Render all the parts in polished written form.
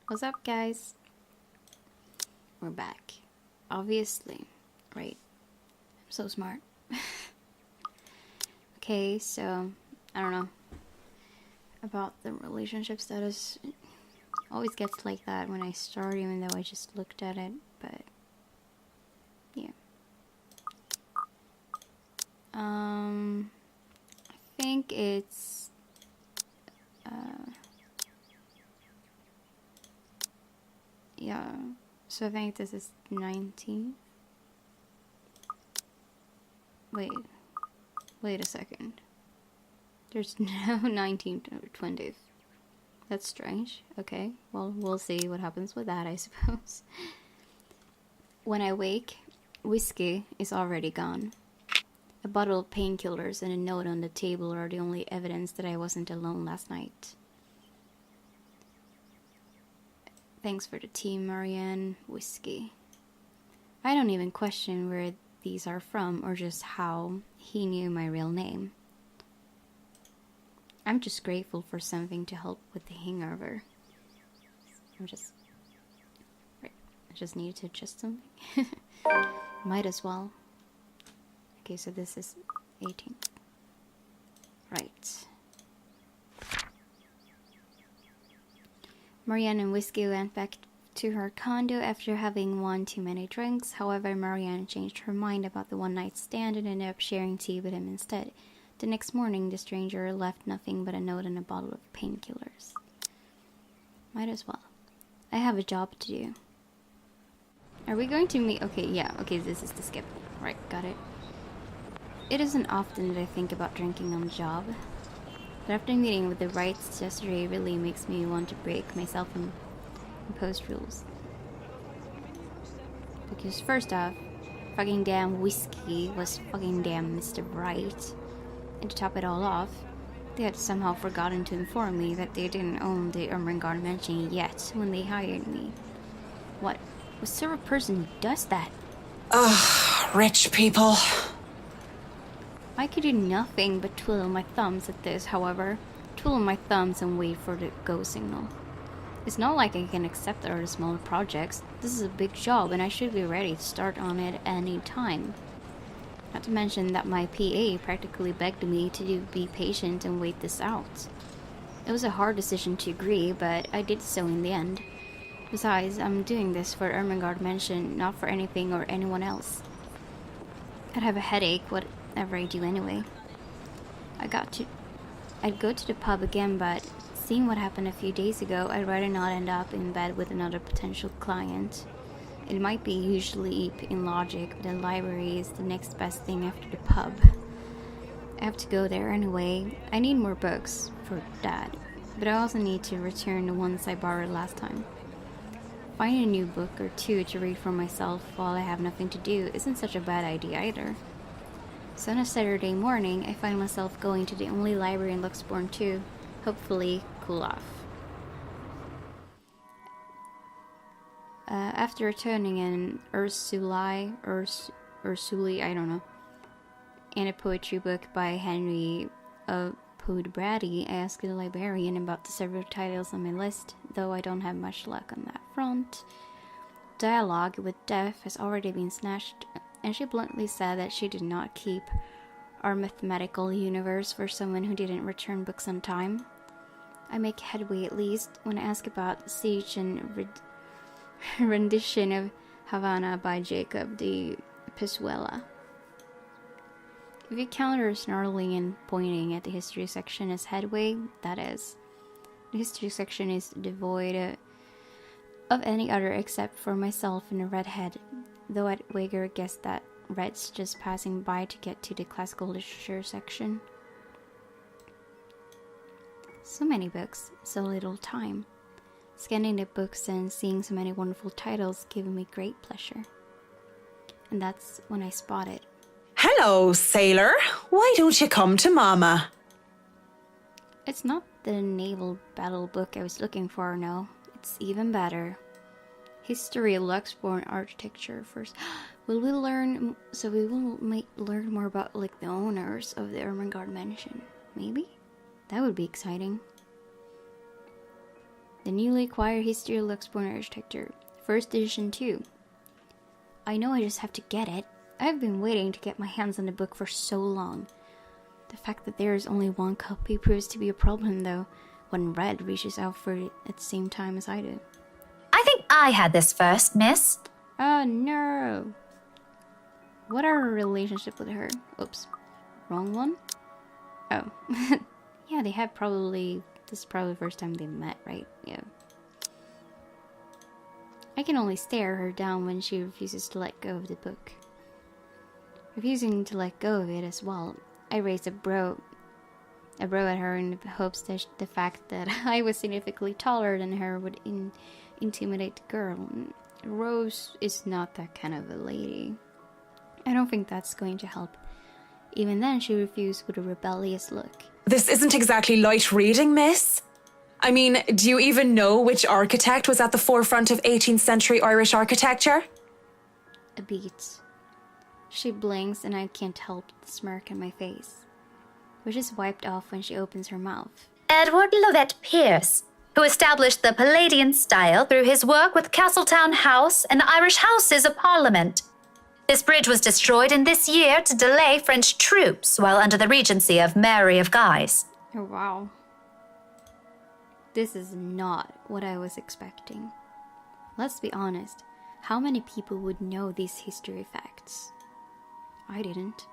What's up, guys? We're back. Obviously, right? I'm so smart. Okay, so I don't know about the relationship status. It always gets like that when I start, even though I just looked at it. But yeah, I think it's yeah. So I think this is 19. Wait a second. There's no 19th or 20th. That's strange. Okay, well, we'll see what happens with that, I suppose. When I wake, whiskey is already gone. A bottle of painkillers and a note on the table are the only evidence that I wasn't alone last night. Thanks for the tea, Marianne. Whiskey. I don't even question where these are from or just how he knew my real name. I'm just grateful for something to help with the hangover. I just needed to adjust something. Might as well. Okay, so this is 18. Right. Marianne and Whiskey went back to her condo after having one too many drinks. However, Marianne changed her mind about the one-night stand and ended up sharing tea with him instead. The next morning, the stranger left nothing but a note and a bottle of painkillers. Might as well. I have a job to do. Are we going to meet? Okay, yeah. Okay, this is the skip. Right, got it. It isn't often that I think about drinking on the job. But after meeting with the Wrights yesterday, it really makes me want to break myself and impose rules. Because first off, fucking damn Whiskey was fucking damn Mr. Wright. And to top it all off, they had somehow forgotten to inform me that they didn't own the Ermengarde mansion yet when they hired me. What? Was there a person who does that? Ugh, rich people. I could do nothing but twiddle my thumbs at this, however. Twiddle my thumbs and wait for the go signal. It's not like I can accept other smaller projects. This is a big job and I should be ready to start on it any time. Not to mention that my PA practically begged me to be patient and wait this out. It was a hard decision to agree, but I did so in the end. Besides, I'm doing this for Ermengarde Mansion, not for anything or anyone else. I'd have a headache whatever I do anyway. I'd go to the pub again, but seeing what happened a few days ago, I'd rather not end up in bed with another potential client. It might be usually in logic, but the library is the next best thing after the pub. I have to go there anyway. I need more books for Dad, but I also need to return the ones I borrowed last time. Finding a new book or two to read for myself while I have nothing to do isn't such a bad idea either. So on a Saturday morning, I find myself going to the only library in Luxbourne to, hopefully, cool off. After returning an Ursuli, I don't know, and a poetry book by Henry Podebrady, I asked the librarian about the several titles on my list, though I don't have much luck on that front. Dialogue with Death has already been snatched, and she bluntly said that she did not keep our mathematical universe for someone who didn't return books on time. I make headway at least when I ask about Siege and rendition of Havana by Jacob de Pezuela. If you count her snarling and pointing at the history section as headway, that is. The history section is devoid of any other except for myself and a redhead, though I'd wager guess that Red's just passing by to get to the classical literature section. So many books, so little time. Scanning the books and seeing so many wonderful titles gave me great pleasure. And that's when I spot it. Hello, sailor. Why don't you come to Mama? It's not the naval battle book I was looking for, no. It's even better. History of Luxbourne architecture first. We will learn more about like the owners of the Ermengarde mansion. Maybe? That would be exciting. The newly acquired History of Luxembourg Architecture, first edition too. I know I just have to get it. I've been waiting to get my hands on the book for so long. The fact that there is only one copy proves to be a problem though, when Red reaches out for it at the same time as I do. I think I had this first, miss. Oh no! What are our relationship with her? Oops. Wrong one? Oh. Yeah, they had probably... This is probably the first time they met, right? Yeah. I can only stare her down when she refuses to let go of the book. Refusing to let go of it as well, I raised a brow at her in the hopes that the fact that I was significantly taller than her would intimidate the girl. Rose is not that kind of a lady. I don't think that's going to help. Even then, she refused with a rebellious look. This isn't exactly light reading, miss. I mean, do you even know which architect was at the forefront of 18th century Irish architecture? A beat. She blinks and I can't help the smirk on my face, which is wiped off when she opens her mouth. Edward Lovett Pierce, who established the Palladian style through his work with Castletown House and Irish Houses of Parliament. This bridge was destroyed in this year to delay French troops while under the regency of Mary of Guise. Oh, wow. This is not what I was expecting. Let's be honest, how many people would know these history facts? I didn't.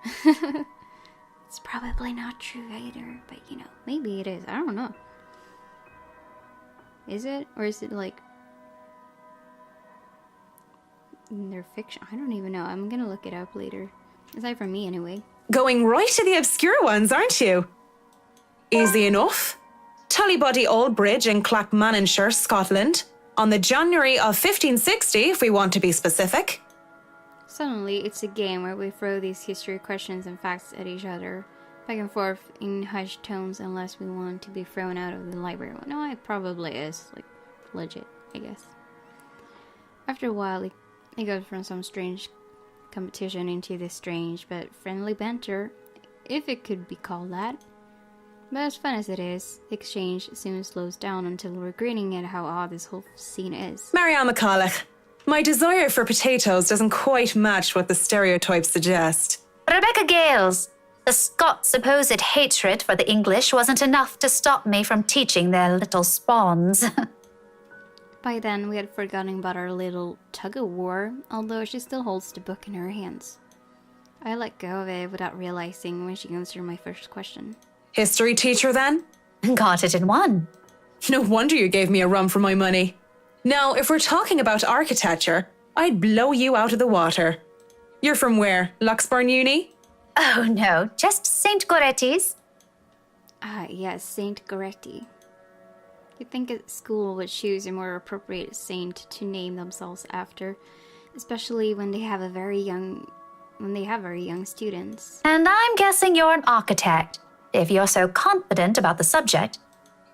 It's probably not true either, but you know, maybe it is. I don't know. Is it? Or is it like they're fiction? I don't even know. I'm gonna look it up later. Aside from me, anyway. Going right to the obscure ones, aren't you? Easy enough. Tullybody Old Bridge in Clackmannanshire, Scotland, on the January of 1560, if we want to be specific. Suddenly, it's a game where we throw these history questions and facts at each other, back and forth in hushed tones unless we want to be thrown out of the library. Well, no, it probably is, like, legit, I guess. After a while, it goes from some strange competition into this strange but friendly banter, if it could be called that. But as fun as it is, the exchange soon slows down until we're grinning at how odd this whole scene is. Marianne McCulloch, my desire for potatoes doesn't quite match what the stereotypes suggest. Rebecca Gales, the Scots' supposed hatred for the English wasn't enough to stop me from teaching their little spawns. By then, we had forgotten about our little tug-of-war, although she still holds the book in her hands. I let go of it without realizing when she answered my first question. History teacher, then? Got it in one. No wonder you gave me a run for my money. Now, if we're talking about architecture, I'd blow you out of the water. You're from where? Luxburn Uni? Oh no, just St. Goretti's. Ah, yes, Saint Goretti. You'd think a school would choose a more appropriate saint to name themselves after, especially when they have very young students. And I'm guessing you're an architect, if you're so confident about the subject.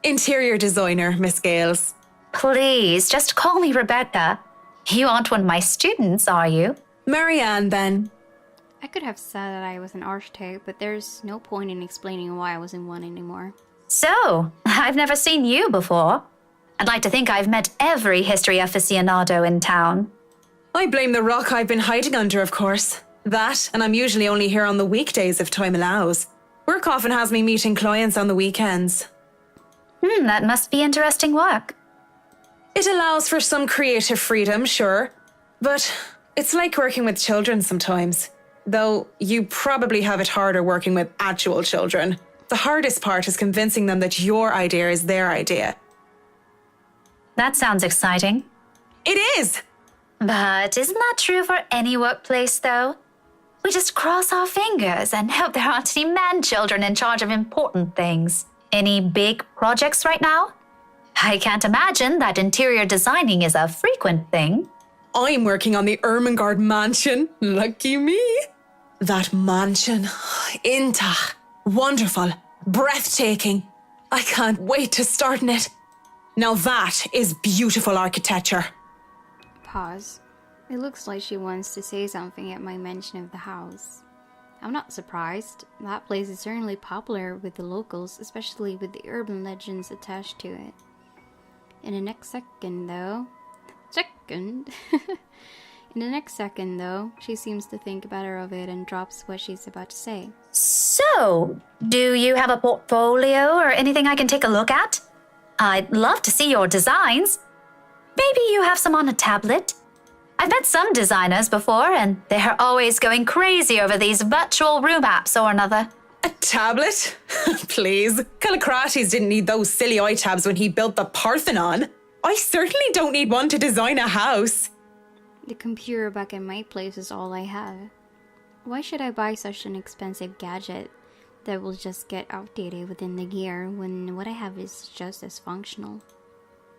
Interior designer, Miss Gales. Please, just call me Rebecca. You aren't one of my students, are you? Marianne, then. I could have said that I was an architect, but there's no point in explaining why I wasn't one anymore. So, I've never seen you before. I'd like to think I've met every history aficionado in town. I blame the rock I've been hiding under, of course. That, and I'm usually only here on the weekdays if time allows. Work often has me meeting clients on the weekends. That must be interesting work. It allows for some creative freedom, sure. But it's like working with children sometimes. Though you probably have it harder working with actual children. The hardest part is convincing them that your idea is their idea. That sounds exciting. It is! But isn't that true for any workplace, though? We just cross our fingers and hope there aren't any man-children in charge of important things. Any big projects right now? I can't imagine that interior designing is a frequent thing. I'm working on the Ermengarde mansion. Lucky me. That mansion. Intach. Wonderful. Breathtaking. I can't wait to start in it. Now that is beautiful architecture. Pause. It looks like she wants to say something at my mention of the house. I'm not surprised. That place is certainly popular with the locals, especially with the urban legends attached to it. In the next second, though... In the next second, though, she seems to think better of it and drops what she's about to say. So, do you have a portfolio or anything I can take a look at? I'd love to see your designs. Maybe you have some on a tablet? I've met some designers before, and they're always going crazy over these virtual room apps or another. A tablet? Please. Callicrates didn't need those silly iTabs when he built the Parthenon. I certainly don't need one to design a house. The computer back at my place is all I have. Why should I buy such an expensive gadget that will just get outdated within the year when what I have is just as functional?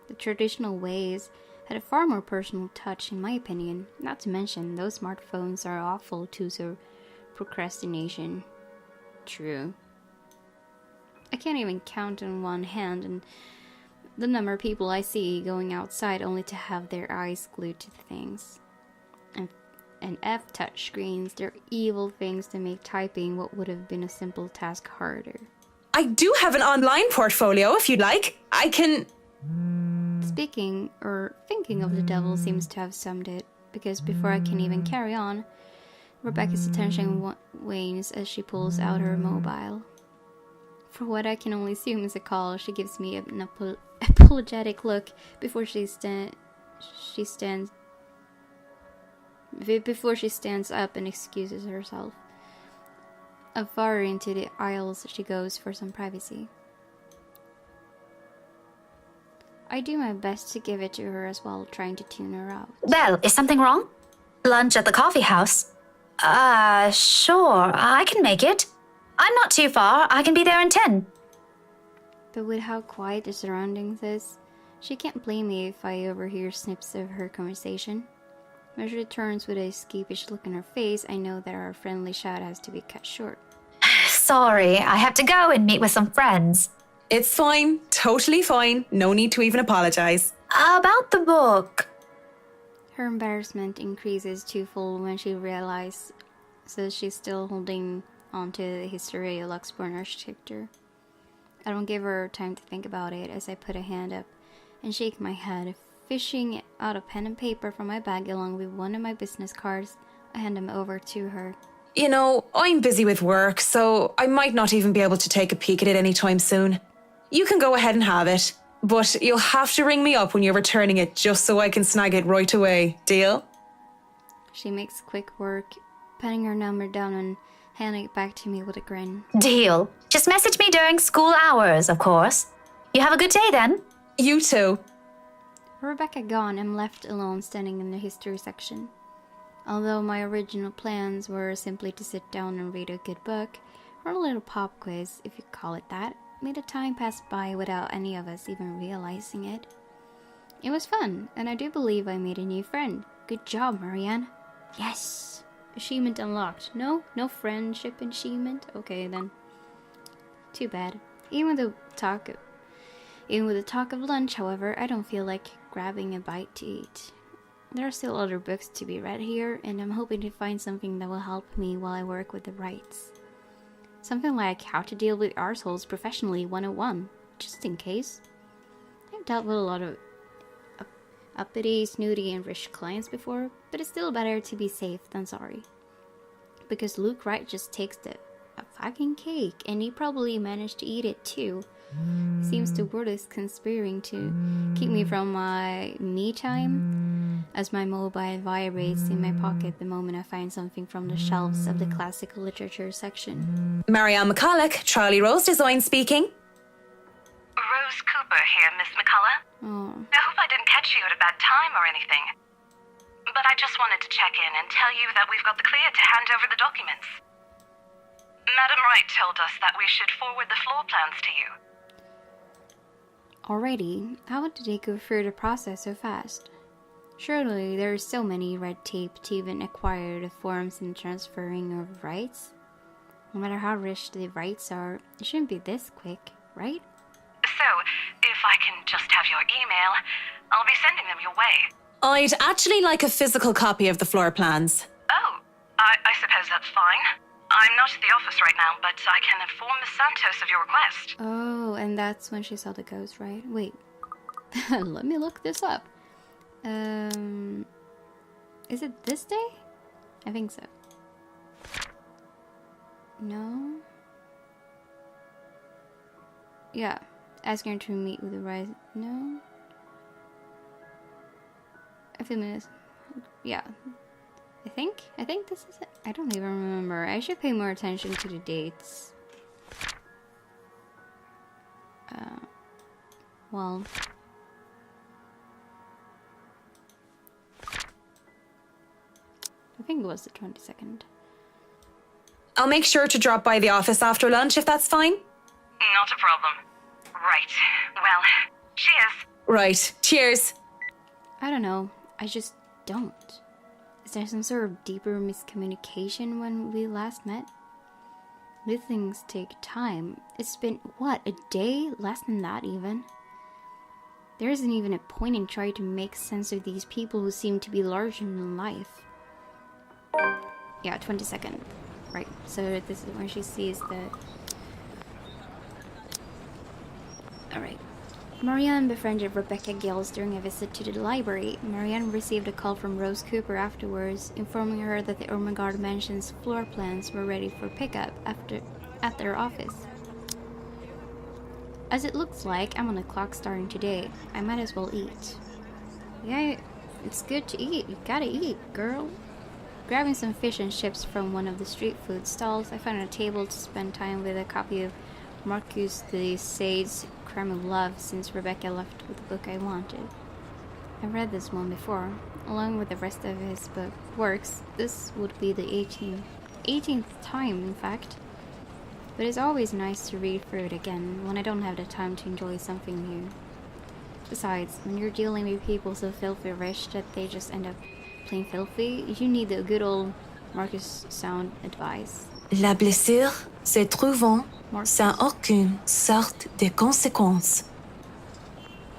The traditional ways had a far more personal touch in my opinion, not to mention those smartphones are awful tools for procrastination. True. I can't even count on one hand and the number of people I see going outside only to have their eyes glued to things. And F touchscreens, they're evil things to make typing what would have been a simple task harder. I do have an online portfolio if you'd like. I can... Speaking or thinking of the devil seems to have summed it, because before I can even carry on, Rebecca's attention wanes as she pulls out her mobile. For what I can only assume is a call, she gives me an apologetic look before she stands up and excuses herself. Far into the aisles she goes for some privacy. I do my best to give it to her as well, trying to tune her out. Well, is something wrong? Lunch at the coffee house? Sure, I can make it. I'm not too far, I can be there in 10. But with how quiet the surroundings is, she can't blame me if I overhear snips of her conversation. When she returns with a skeevish look on her face, I know that our friendly chat has to be cut short. Sorry, I have to go and meet with some friends. It's fine. Totally fine. No need to even apologize. About the book. Her embarrassment increases twofold when she realizes she's still holding onto the history of Luxembourg architecture. I don't give her time to think about it as I put a hand up and shake my head, fishing out a pen and paper from my bag along with one of my business cards. I hand them over to her. You know, I'm busy with work, so I might not even be able to take a peek at it anytime soon. You can go ahead and have it, but you'll have to ring me up when you're returning it just so I can snag it right away. Deal? She makes quick work, putting her number down and handing it back to me with a grin. Deal. Just message me during school hours, of course. You have a good day then. You too. Rebecca gone, I'm left alone standing in the history section. Although my original plans were simply to sit down and read a good book, or a little pop quiz, if you call it that, made the time pass by without any of us even realizing it. It was fun, and I do believe I made a new friend. Good job, Marianne. Yes! Achievement unlocked. No friendship achievement? Okay then. Too bad. Even with the talk of lunch, however, I don't feel like grabbing a bite to eat. There are still other books to be read here, and I'm hoping to find something that will help me while I work with the rights. Something like How to Deal with Arseholes Professionally 101, just in case. I've dealt with a lot of uppity, snooty, and rich clients before, but it's still better to be safe than sorry. Because Luke Wright just takes a fucking cake, and he probably managed to eat it too. Seems the world is conspiring to keep me from my me time, as my mobile vibrates in my pocket the moment I find something from the shelves of the classical literature section. Marianne McCulloch, Charlie Rose Design speaking. Rose Cooper here, Miss McCullough. Oh, I hope I didn't catch you at a bad time or anything. But I just wanted to check in and tell you that we've got the clear to hand over the documents. Madam Wright told us that we should forward the floor plans to you. already? How did they go through the process so fast? Surely there is so many red tape to even acquire the forms and transferring of rights. No matter how rich the rights are, it shouldn't be this quick, right? So, if I can just have your email, I'll be sending them your way. I'd actually like a physical copy of the floor plans. Oh, I suppose that's fine. I'm not at the office right now, but I can inform Miss Santos of your request. Oh, and that's when she saw the ghost, right? Wait, Let me look this up. Is it this day? I think so. No. Yeah, asking her to meet with the rise. No. A few minutes. Yeah. I think this is it. I don't even remember. I should pay more attention to the dates. Well. I think it was the 22nd. I'll make sure to drop by the office after lunch if that's fine. Not a problem. Right. Well, cheers. Right. Cheers. I don't know. I just don't. Is there some sort of deeper miscommunication when we last met? These things take time. It's been, what, a day? Less than that, even. There isn't even a point in trying to make sense of these people who seem to be larger than life. Yeah, 22nd. Right, so this is when she sees the... Alright. Marianne befriended Rebecca Gills during a visit to the library. Marianne received a call from Rose Cooper afterwards, informing her that the Ermengarde Mansion's floor plans were ready for pickup at their office. As it looks like, I'm on the clock starting today. I might as well eat. Yeah, it's good to eat. You gotta eat, girl. Grabbing some fish and chips from one of the street food stalls, I found a table to spend time with a copy of Marcus de Sade's Crime of Love since Rebecca left with the book I wanted. I've read this one before. Along with the rest of his works, this would be the 18th time, in fact. But it's always nice to read through it again when I don't have the time to enjoy something new. Besides, when you're dealing with people so filthy rich that they just end up plain filthy, you need the good old Marcus sound advice. La blessure se trouvant sans aucune sorte de conséquence.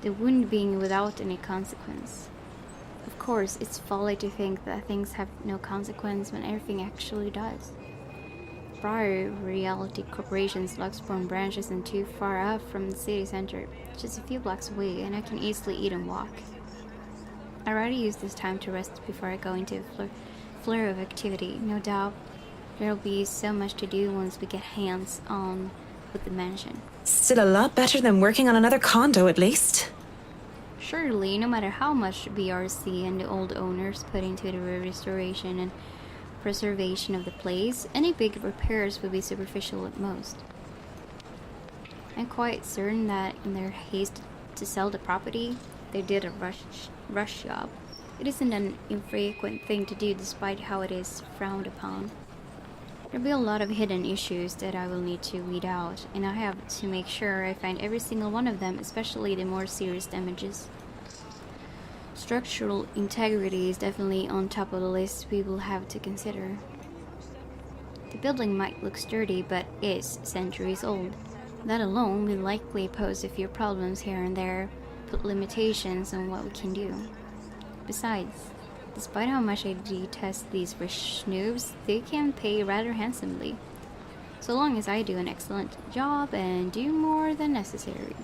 The wound being without any consequence. Of course, it's folly to think that things have no consequence when everything actually does. Prior reality corporation's Luxborn branch isn't too far out from the city center, just a few blocks away, and I can easily eat and walk. I'd rather use this time to rest before I go into a flare of activity. No doubt there'll be so much to do once we get hands on with the mansion. Still a lot better than working on another condo, at least. Surely, no matter how much BRC and the old owners put into the restoration and preservation of the place, any big repairs would be superficial at most. I'm quite certain that in their haste to sell the property, they did a rush job. It isn't an infrequent thing to do despite how it is frowned upon. There'll be a lot of hidden issues that I will need to weed out, and I have to make sure I find every single one of them, especially the more serious damages. Structural integrity is definitely on top of the list we will have to consider. The building might look sturdy, but is centuries old. That alone will likely pose a few problems here and there, put limitations on what we can do. Besides, despite how much I detest these rich snoobs, they can pay rather handsomely, so long as I do an excellent job and do more than necessary.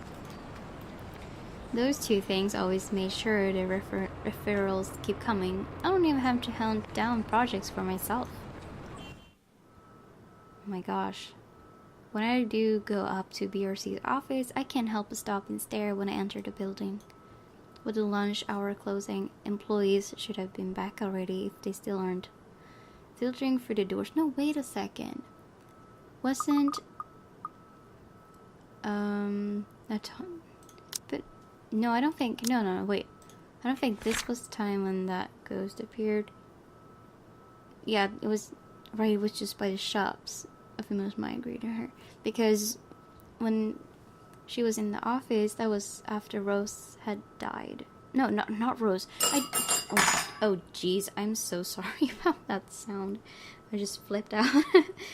Those two things always made sure the referrals keep coming. I don't even have to hunt down projects for myself. Oh my gosh. When I do go up to BRC's office, I can't help but stop and stare when I enter the building. With the lunch hour closing, employees should have been back already if they still aren't. Filtering through the doors. No, wait a second. Wasn't but no, I don't think. No, wait. I don't think this was the time when that ghost appeared. Yeah, it was right. It was just by the shops. Of the most might agree to her, because when she was in the office, that was after Rose had died. No, not Rose. Oh, jeez, I'm so sorry about that sound. I just flipped out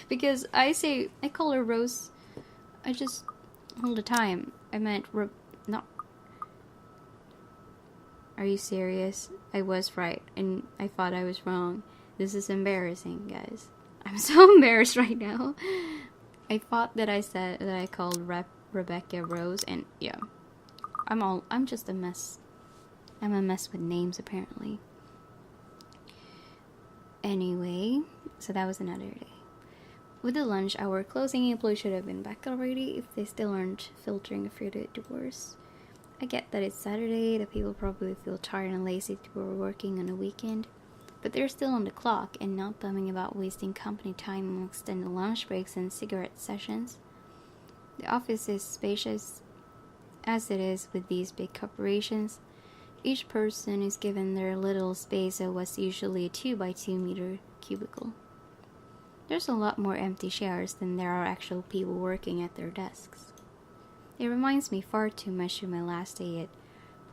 because I call her Rose. I just all the time. I meant not. Are you serious? I was right, and I thought I was wrong. This is embarrassing, guys. I'm so embarrassed right now. I thought that I said that I called Rebecca Rose, and yeah. I'm just a mess. I'm a mess with names, apparently. Anyway, so that was another day. With the lunch hour closing, employees should have been back already if they still aren't filtering through the doors. I get that it's Saturday, the people probably feel tired and lazy to be working on a weekend, but they're still on the clock and not bumming about wasting company time on extended lunch breaks and cigarette sessions. The office is spacious as it is with these big corporations. Each person is given their little space of what's usually a 2x2 meter cubicle. There's a lot more empty chairs than there are actual people working at their desks. It reminds me far too much of my last day at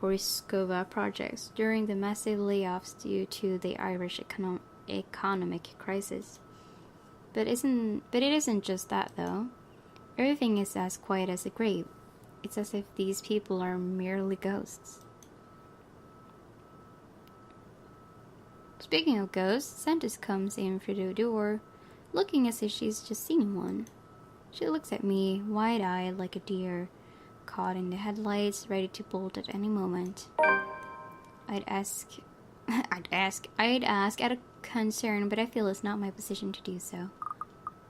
Horiskova Projects during the massive layoffs due to the Irish economic crisis. But it isn't just that, though. Everything is as quiet as a grave. It's as if these people are merely ghosts. Speaking of ghosts, Santos comes in through the door, looking as if she's just seen one. She looks at me, wide-eyed like a deer, caught in the headlights, ready to bolt at any moment. I'd ask out of concern, but I feel it's not my position to do so.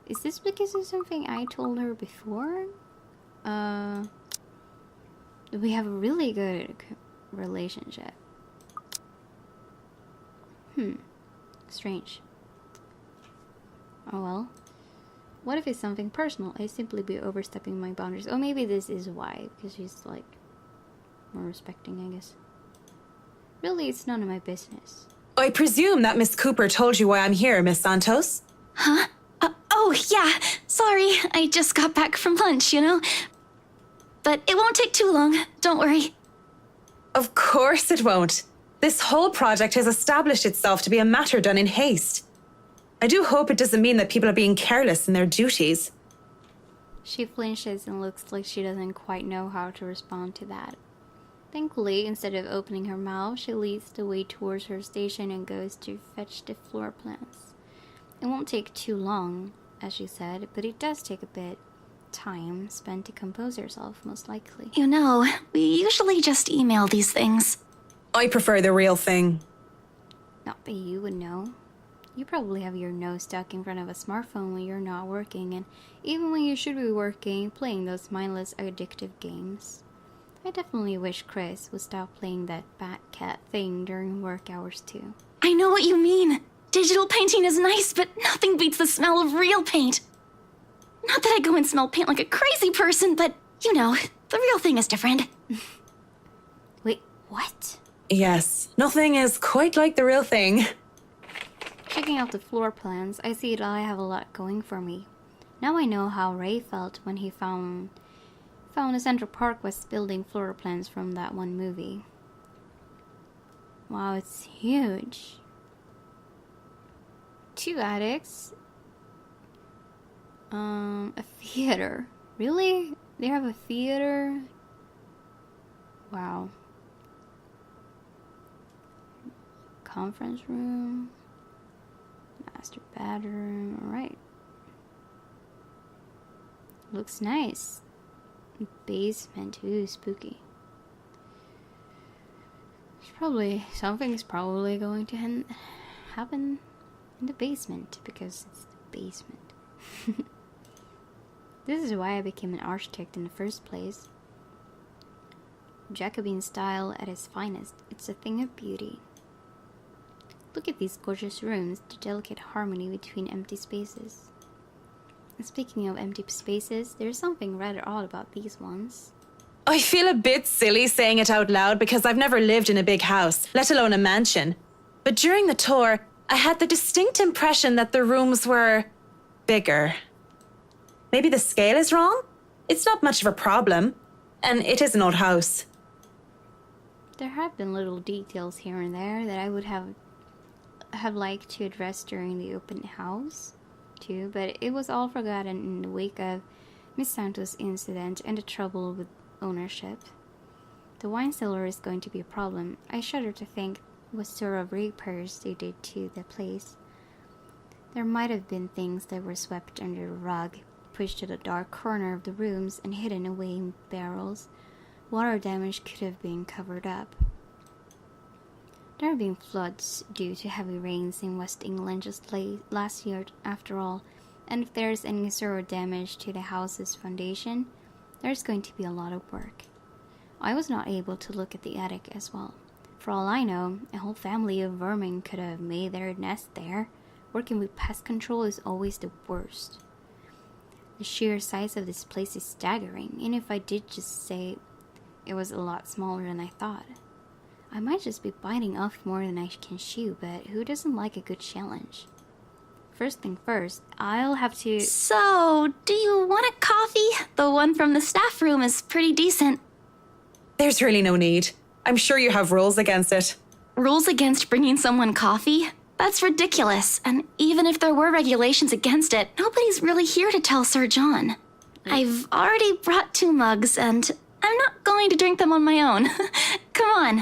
Is this because of something I told her before? We have a really good relationship. Strange. Oh well. What if it's something personal? I'd simply be overstepping my boundaries. Oh, maybe this is why. Because she's, like, more respecting, I guess. Really, it's none of my business. I presume that Miss Cooper told you why I'm here, Miss Santos? Huh? Oh, yeah. Sorry, I just got back from lunch, you know? But it won't take too long. Don't worry. Of course it won't. This whole project has established itself to be a matter done in haste. I do hope it doesn't mean that people are being careless in their duties. She flinches and looks like she doesn't quite know how to respond to that. Thankfully, instead of opening her mouth, she leads the way towards her station and goes to fetch the floor plans. It won't take too long, as she said, but it does take a bit time spent to compose herself, most likely. You know, we usually just email these things. I prefer the real thing. Not that you would know. You probably have your nose stuck in front of a smartphone when you're not working, and even when you should be working, playing those mindless, addictive games. I definitely wish Chris would stop playing that bat cat thing during work hours too. I know what you mean. Digital painting is nice, but nothing beats the smell of real paint. Not that I go and smell paint like a crazy person, but, you know, the real thing is different. Wait, what? Yes, nothing is quite like the real thing. Checking out the floor plans, I see that I have a lot going for me. Now I know how Ray felt when he found the Central Park West building floor plans from that one movie. Wow, it's huge. 2 attics. A theater. Really? They have a theater? Wow. Conference room. Master bedroom. Alright. Looks nice. Basement. Ooh, spooky. Something's probably going to happen in the basement because it's the basement. This is why I became an architect in the first place. Jacobean style at its finest. It's a thing of beauty. Look at these gorgeous rooms, the delicate harmony between empty spaces. And speaking of empty spaces, there's something rather odd about these ones. I feel a bit silly saying it out loud because I've never lived in a big house, let alone a mansion. But during the tour, I had the distinct impression that the rooms were bigger. Maybe the scale is wrong? It's not much of a problem. And it is an old house. There have been little details here and there that I would have liked to address during the open house, too, but it was all forgotten in the wake of Miss Santos' incident and the trouble with ownership. The wine cellar is going to be a problem. I shudder to think what sort of repairs they did to the place. There might have been things that were swept under the rug, pushed to the dark corner of the rooms, and hidden away in barrels. water damage could have been covered up. There have been floods due to heavy rains in West England just last year after all, and if there's any sort of damage to the house's foundation, there's going to be a lot of work. I was not able to look at the attic as well. For all I know, a whole family of vermin could have made their nest there. Working with pest control is always the worst. The sheer size of this place is staggering, and if I did just say it was a lot smaller than I thought. I might just be biting off more than I can chew, but who doesn't like a good challenge? First thing first, I'll have to... So, do you want a coffee? The one from the staff room is pretty decent. There's really no need. I'm sure you have rules against it. Rules against bringing someone coffee? That's ridiculous. And even if there were regulations against it, nobody's really here to tell Sir John. I've already brought 2 mugs, and I'm not going to drink them on my own. Come on.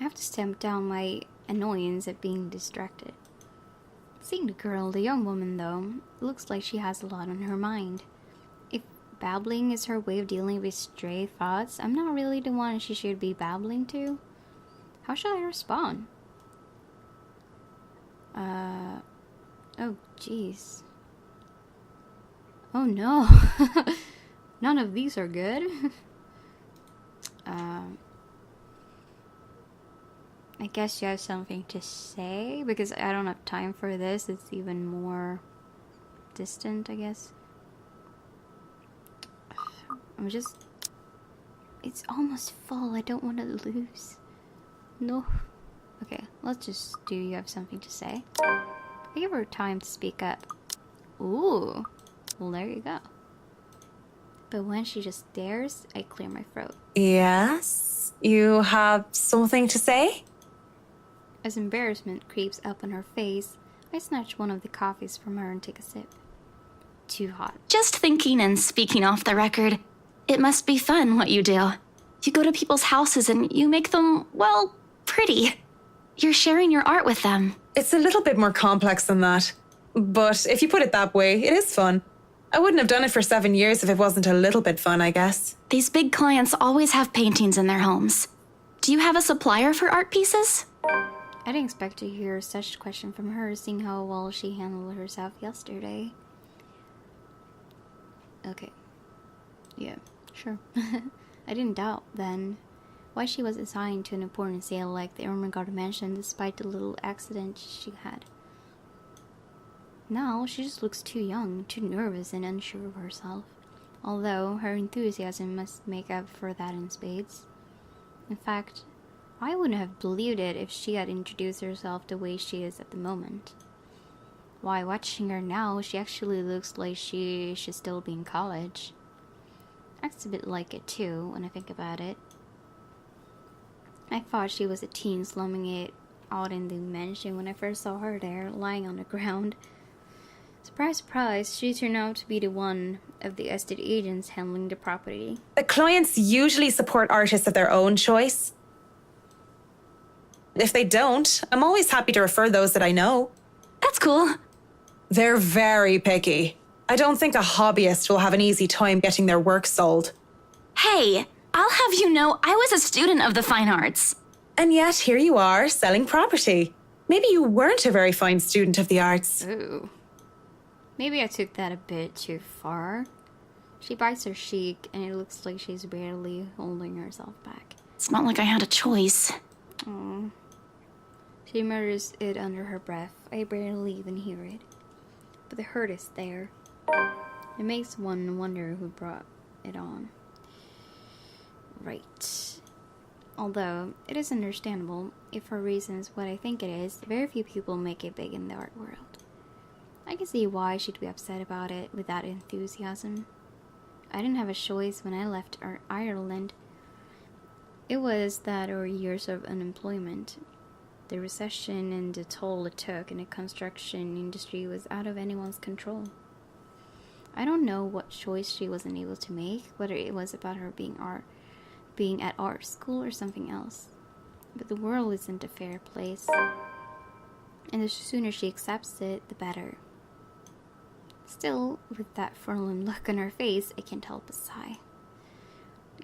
I have to stamp down my annoyance at being distracted. Seeing the girl, the young woman though, looks like she has a lot on her mind. If babbling is her way of dealing with stray thoughts, I'm not really the one she should be babbling to. How shall I respond? Oh jeez. Oh no. None of these are good. I guess you have something to say, because I don't have time for this. It's even more distant, I guess. It's almost full. I don't want to lose. No. Okay, let's just do you have something to say? I give her time to speak up. Ooh. Well, there you go. But when she just stares, I clear my throat. Yes? You have something to say? As embarrassment creeps up on her face, I snatch one of the coffees from her and take a sip. Too hot. Just thinking and speaking off the record, it must be fun what you do. You go to people's houses and you make them, well, pretty. You're sharing your art with them. It's a little bit more complex than that. But if you put it that way, it is fun. I wouldn't have done it for 7 years if it wasn't a little bit fun, I guess. These big clients always have paintings in their homes. Do you have a supplier for art pieces? I didn't expect to hear such a question from her, seeing how well she handled herself yesterday. Okay. Yeah, sure. I didn't doubt, then, why she was assigned to an important sale like the Ermengarde mansion despite the little accident she had. Now, she just looks too young, too nervous and unsure of herself. Although, her enthusiasm must make up for that in spades. In fact, I wouldn't have believed it if she had introduced herself the way she is at the moment. Why, watching her now, she actually looks like she should still be in college. Acts a bit like it too, when I think about it. I thought she was a teen slumming it out in the mansion when I first saw her there, lying on the ground. Surprise, surprise, she turned out to be the one of the estate agents handling the property. The clients usually support artists of their own choice. If they don't, I'm always happy to refer those that I know. That's cool. They're very picky. I don't think a hobbyist will have an easy time getting their work sold. Hey, I'll have you know I was a student of the fine arts. And yet, here you are, selling property. Maybe you weren't a very fine student of the arts. Ooh. Maybe I took that a bit too far. She bites her cheek, and it looks like she's barely holding herself back. It's not like I had a choice. Aww. She mutters it under her breath. I barely even hear it. But the hurt is there. It makes one wonder who brought it on. Right. Although, it is understandable, if for reasons what I think it is, very few people make it big in the art world. I can see why she'd be upset about it with that enthusiasm. I didn't have a choice when I left Ireland. It was that or years of unemployment. The recession and the toll it took in the construction industry was out of anyone's control. I don't know what choice she wasn't able to make, whether it was about her being at art school or something else. But the world isn't a fair place. And the sooner she accepts it, the better. Still, with that forlorn look on her face, I can't help but sigh.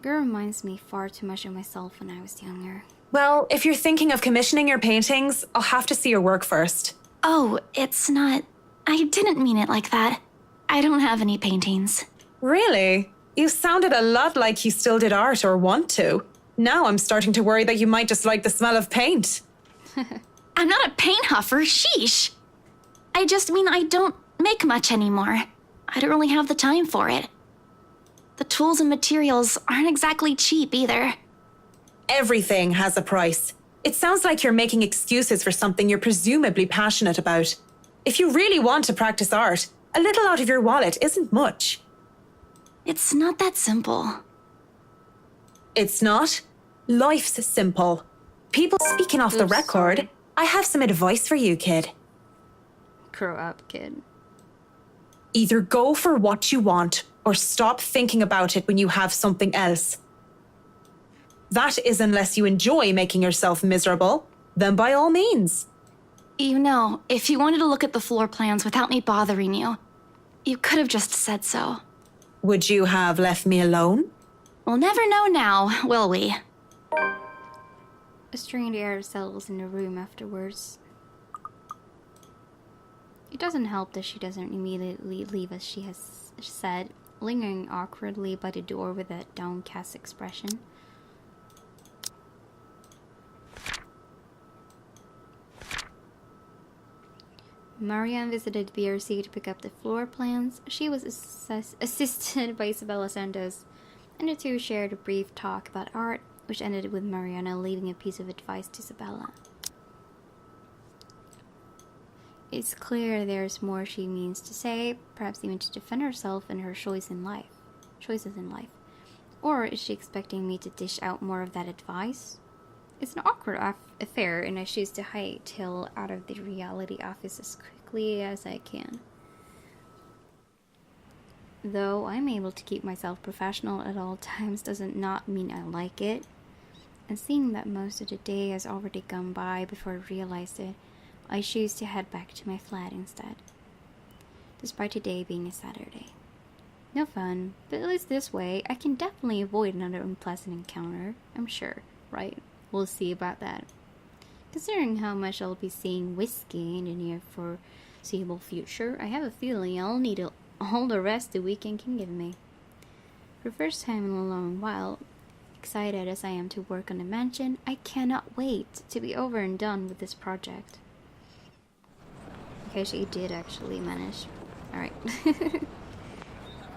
Girl reminds me far too much of myself when I was younger. Well, if you're thinking of commissioning your paintings, I'll have to see your work first. Oh, it's not. I didn't mean it like that. I don't have any paintings. Really? You sounded a lot like you still did art or want to. Now I'm starting to worry that you might just like the smell of paint. I'm not a paint huffer, sheesh. I just mean I don't make much anymore. I don't really have the time for it. The tools and materials aren't exactly cheap either. Everything has a price. It sounds like you're making excuses for something you're presumably passionate about. If you really want to practice art, a little out of your wallet isn't much. It's not that simple. It's not? Life's simple. People speaking off the Oops, record, sorry. I have some advice for you, kid. Grow up, kid. Either go for what you want or stop thinking about it when you have something else. That is unless you enjoy making yourself miserable, then by all means. You know, if you wanted to look at the floor plans without me bothering you, you could have just said so. Would you have left me alone? We'll never know now, will we? A strained air settles in the room afterwards. It doesn't help that she doesn't immediately leave as she has said, lingering awkwardly by the door with a downcast expression. Marianne visited BRC to pick up the floor plans. She was assisted by Isabella Santos, and the two shared a brief talk about art, which ended with Mariana leaving a piece of advice to Isabella. It's clear there's more she means to say, perhaps even to defend herself and her choices in life. Or is she expecting me to dish out more of that advice? It's an awkward affair, and I choose to hightail out of the reality office as quickly as I can. Though I'm able to keep myself professional at all times doesn't not mean I like it. And seeing that most of the day has already gone by before I realized it, I choose to head back to my flat instead. Despite today being a Saturday. No fun, but at least this way I can definitely avoid another unpleasant encounter, I'm sure, right? We'll see about that. Considering how much I'll be seeing whiskey in the near foreseeable future, I have a feeling I'll need all the rest the weekend can give me. For the first time in a long while, excited as I am to work on the mansion, I cannot wait to be over and done with this project. Okay, she did actually manage. Alright.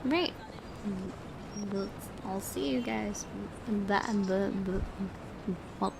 Right. I'll see you guys. Well,